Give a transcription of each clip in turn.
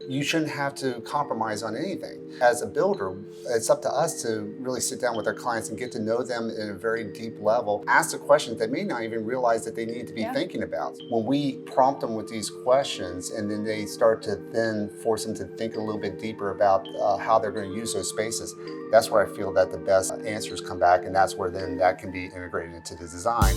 you shouldn't have to compromise on anything. As a builder, it's up to us to really sit down with our clients and get to know them in a very deep level, ask the questions they may not even realize that they need to be thinking about. When we prompt them with these questions and then they start to then force them to think a little bit deeper about how they're going to use those spaces, that's where I feel that the best answers come back, and that's where then that can be integrated into the design.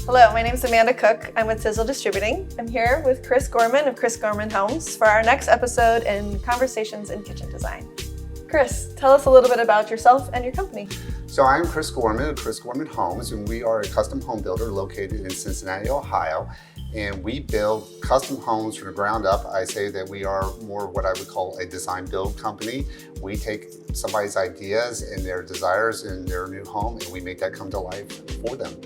Hello, my name is Amanda Cook. I'm with Tisdel Distributing. I'm here with Chris Gorman of Chris Gorman Homes for our next episode in Conversations in Kitchen Design. Chris, tell us a little bit about yourself and your company. So I'm Chris Gorman of Chris Gorman Homes, and we are a custom home builder located in Cincinnati, Ohio. And we build custom homes from the ground up. I say that we are more what I would call a design build company. We take somebody's ideas and their desires in their new home, and we make that come to life for them.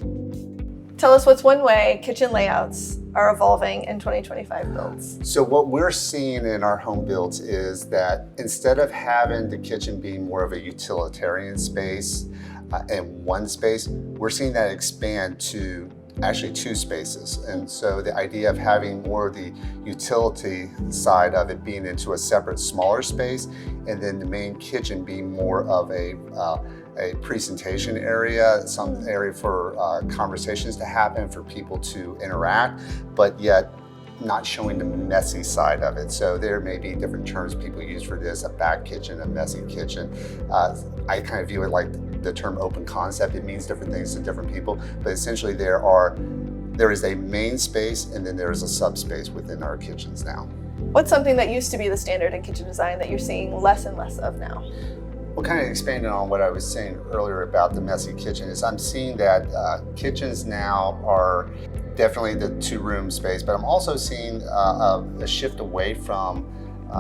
Tell us what's one way kitchen layouts are evolving in 2025 builds. So what we're seeing in our home builds is that instead of having the kitchen being more of a utilitarian space and one space, we're seeing that expand to actually two spaces. And so the idea of having more of the utility side of it being into a separate, smaller space, and then the main kitchen being more of a presentation area, some area for conversations to happen, for people to interact, but yet not showing the messy side of it. So there may be different terms people use for this, a back kitchen, a messy kitchen. I kind of view it like the term open concept. It means different things to different people, but essentially there is a main space and then there is a subspace within our kitchens now. What's something that used to be the standard in kitchen design that you're seeing less and less of now? Well, kind of expanding on what I was saying earlier about the messy kitchen is I'm seeing that kitchens now are definitely the two-room space, but I'm also seeing a shift away from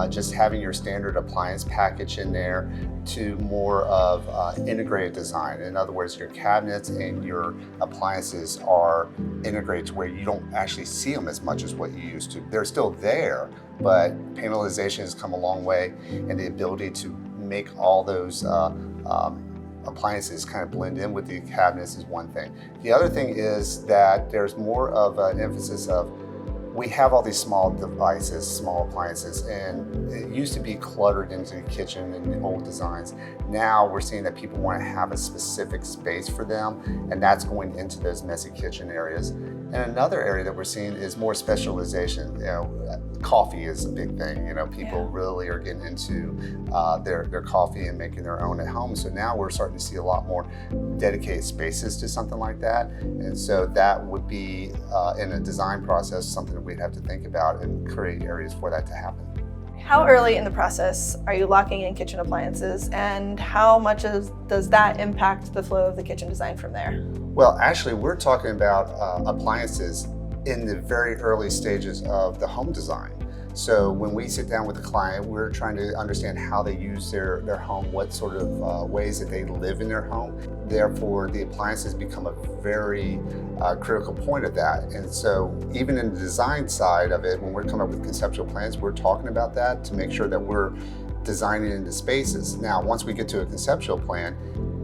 just having your standard appliance package in there to more of integrated design. In other words, your cabinets and your appliances are integrated to where you don't actually see them as much as what you used to. They're still there, but panelization has come a long way, and the ability to make all those appliances kind of blend in with the cabinets is one thing. The other thing is that there's more of an emphasis of we have all these small devices, small appliances, and it used to be cluttered into the kitchen in the old designs. Now we're seeing that people want to have a specific space for them, and that's going into those messy kitchen areas. And another area that we're seeing is more specialization. Coffee is a big thing. People really are getting into their coffee and making their own at home. So now we're starting to see a lot more dedicated spaces to something like that. And so that would be in a design process something that we'd have to think about and create areas for that to happen. How early in the process are you locking in kitchen appliances, and how much does that impact the flow of the kitchen design from there? Well, actually, we're talking about appliances in the very early stages of the home design. So when we sit down with the client, we're trying to understand how they use their home, what sort of ways that they live in their home. Therefore, the appliances become a very critical point of that. And so even in the design side of it, when we're coming up with conceptual plans, we're talking about that to make sure that we're designing into spaces. Now, once we get to a conceptual plan,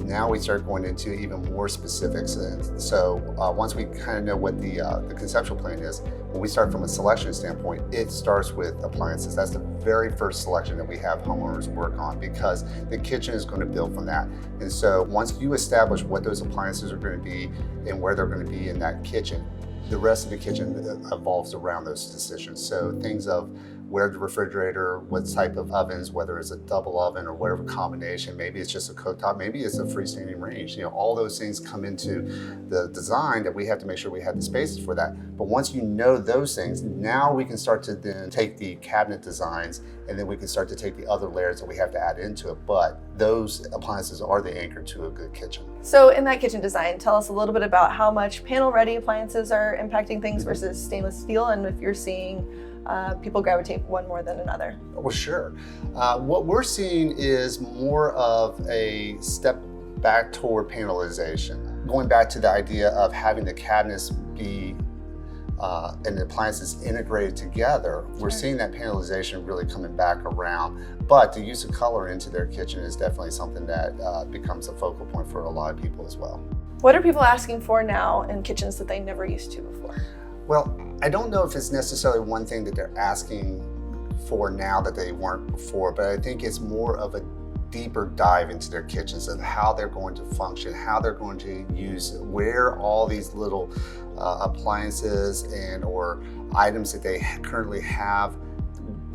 now we start going into even more specifics. And so once we kind of know what the conceptual plan is, when we start from a selection standpoint, it starts with appliances. That's the very first selection that we have homeowners work on, because the kitchen is going to build from that. And so once you establish what those appliances are going to be and where they're going to be in that kitchen, the rest of the kitchen evolves around those decisions. So things of where the refrigerator, what type of ovens, whether it's a double oven or whatever combination, maybe it's just a cooktop, maybe it's a freestanding range. All those things come into the design that we have to make sure we have the spaces for that. But once you know those things, now we can start to then take the cabinet designs, and then we can start to take the other layers that we have to add into it. But those appliances are the anchor to a good kitchen. So in that kitchen design, tell us a little bit about how much panel-ready appliances are impacting things versus stainless steel, and if you're seeing people gravitate one more than another. Well, sure. What we're seeing is more of a step back toward panelization. Going back to the idea of having the cabinets be and the appliances integrated together, we're seeing that panelization really coming back around. But the use of color into their kitchen is definitely something that becomes a focal point for a lot of people as well. What are people asking for now in kitchens that they never used to before? Well, I don't know if it's necessarily one thing that they're asking for now that they weren't before, but I think it's more of a deeper dive into their kitchens of how they're going to function, how they're going to use, where all these little appliances and or items that they currently have,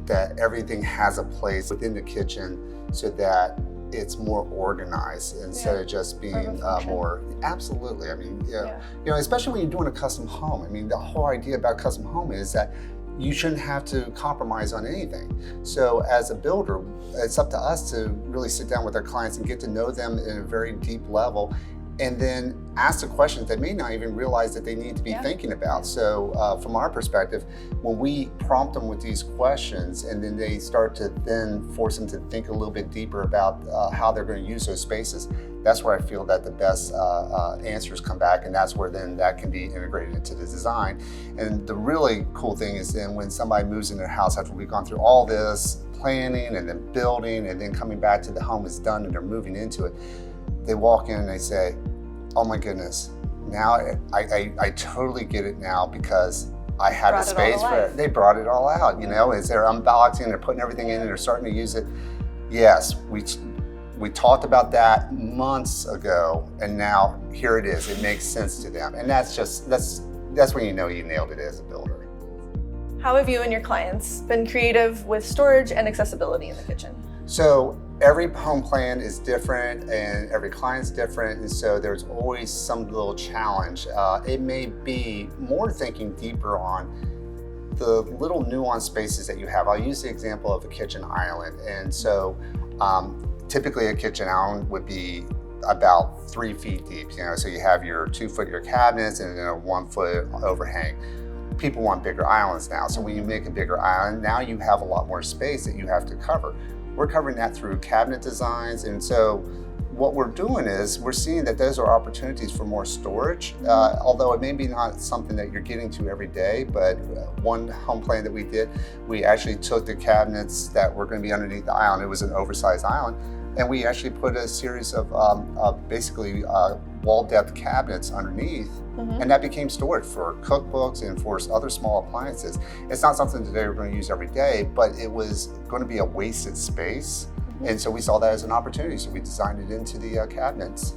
that everything has a place within the kitchen so that it's more organized instead of just being more, absolutely. I mean, you know, especially when you're doing a custom home. I mean, the whole idea about custom home is that you shouldn't have to compromise on anything. So as a builder, it's up to us to really sit down with our clients and get to know them in a very deep level, and then ask the questions they may not even realize that they need to be thinking about. So from our perspective, when we prompt them with these questions and then they start to then force them to think a little bit deeper about how they're going to use those spaces, that's where I feel that the best answers come back, and that's where then that can be integrated into the design. And the really cool thing is then when somebody moves in their house after we've gone through all this planning and then building and then coming back to the home is done and they're moving into it, they walk in and they say, oh my goodness, now I totally get it now because I had a space for it. They brought it all out, you know, as they're unboxing, they're putting everything in and they're starting to use it. Yes, we talked about that months ago, and now here it is. It makes sense to them. And that's when you know you nailed it as a builder. How have you and your clients been creative with storage and accessibility in the kitchen? So every home plan is different and every client's different, and so there's always some little challenge. It may be more thinking deeper on the little nuanced spaces that you have. I'll use the example of a kitchen island. And so typically a kitchen island would be about 3 feet deep, you know, so you have your 2 foot your cabinets and then a 1 foot overhang. People want bigger islands now. So when you make a bigger island, now you have a lot more space that you have to cover. We're covering that through cabinet designs, and so what we're doing is we're seeing that those are opportunities for more storage, although it may be not something that you're getting to every day. But one home plan that we did, we actually took the cabinets that were going to be underneath the island. It was an oversized island, and we actually put a series of basically wall depth cabinets underneath, and that became storage for cookbooks and for other small appliances. It's not something that they were going to use every day, but it was going to be a wasted space. And so we saw that as an opportunity, so we designed it into the cabinets.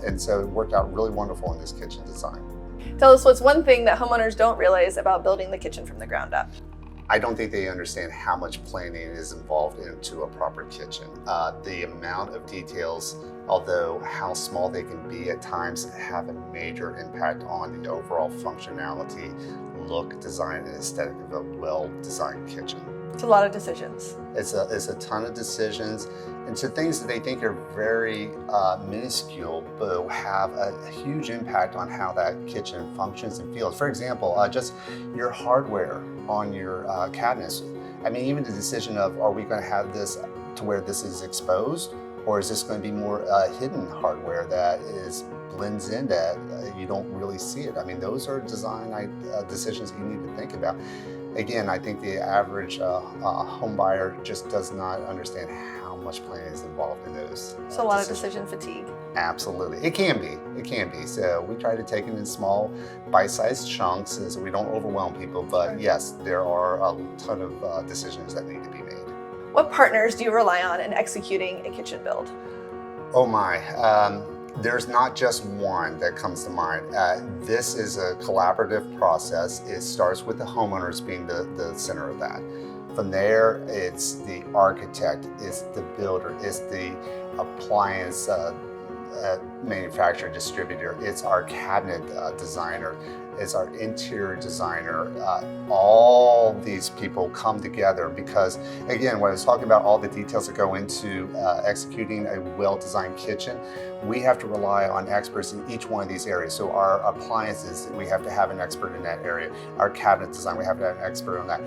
And so it worked out really wonderful in this kitchen design. Tell us what's one thing that homeowners don't realize about building the kitchen from the ground up. I don't think they understand how much planning is involved into a proper kitchen. The amount of details, although how small they can be at times, have a major impact on the overall functionality, look, design, and aesthetic of a well-designed kitchen. It's a lot of decisions. It's a ton of decisions, and so things that they think are very minuscule, but have a huge impact on how that kitchen functions and feels. For example, just your hardware on your cabinets. I mean, even the decision of, are we going to have this to where this is exposed, or is this going to be more hidden hardware that blends in that you don't really see it? I mean, those are design decisions that you need to think about. Again, I think the average home buyer just does not understand how much planning is involved in those. So a lot of decision fatigue. Absolutely, it can be. So we try to take it in small, bite-sized chunks so we don't overwhelm people. But yes, there are a ton of decisions that need to be made. What partners do you rely on in executing a kitchen build? Oh my. There's not just one that comes to mind. This is a collaborative process. It starts with the homeowners being the center of that. From there, it's the architect, it's the builder, it's the appliance manufacturer, distributor, it's our cabinet designer, it's our interior designer. All these people come together because, again, when I was talking about all the details that go into executing a well-designed kitchen, we have to rely on experts in each one of these areas. So our appliances, we have to have an expert in that area. Our cabinet design, we have to have an expert on that.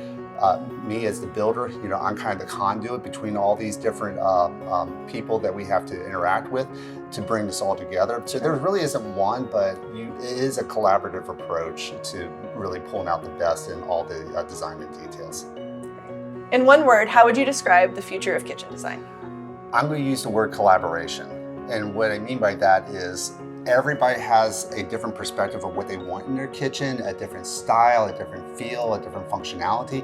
Me as the builder, you know, I'm kind of the conduit between all these different people that we have to interact with to bring this all together. So there really isn't one, but it is a collaborative approach to really pulling out the best in all the design and details. In one word, how would you describe the future of kitchen design? I'm going to use the word collaboration. And what I mean by that is Everybody has a different perspective of what they want in their kitchen, a different style, a different feel, a different functionality.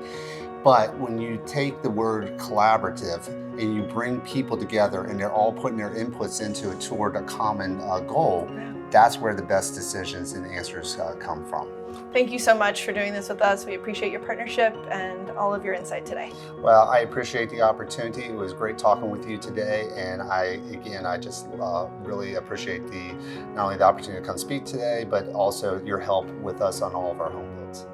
But when you take the word collaborative and you bring people together and they're all putting their inputs into it toward a common goal, that's where the best decisions and answers come from. Thank you so much for doing this with us. We appreciate your partnership and all of your insight today. Well, I appreciate the opportunity. It was great talking with you today, and I just really appreciate not only the opportunity to come speak today, but also your help with us on all of our home builds.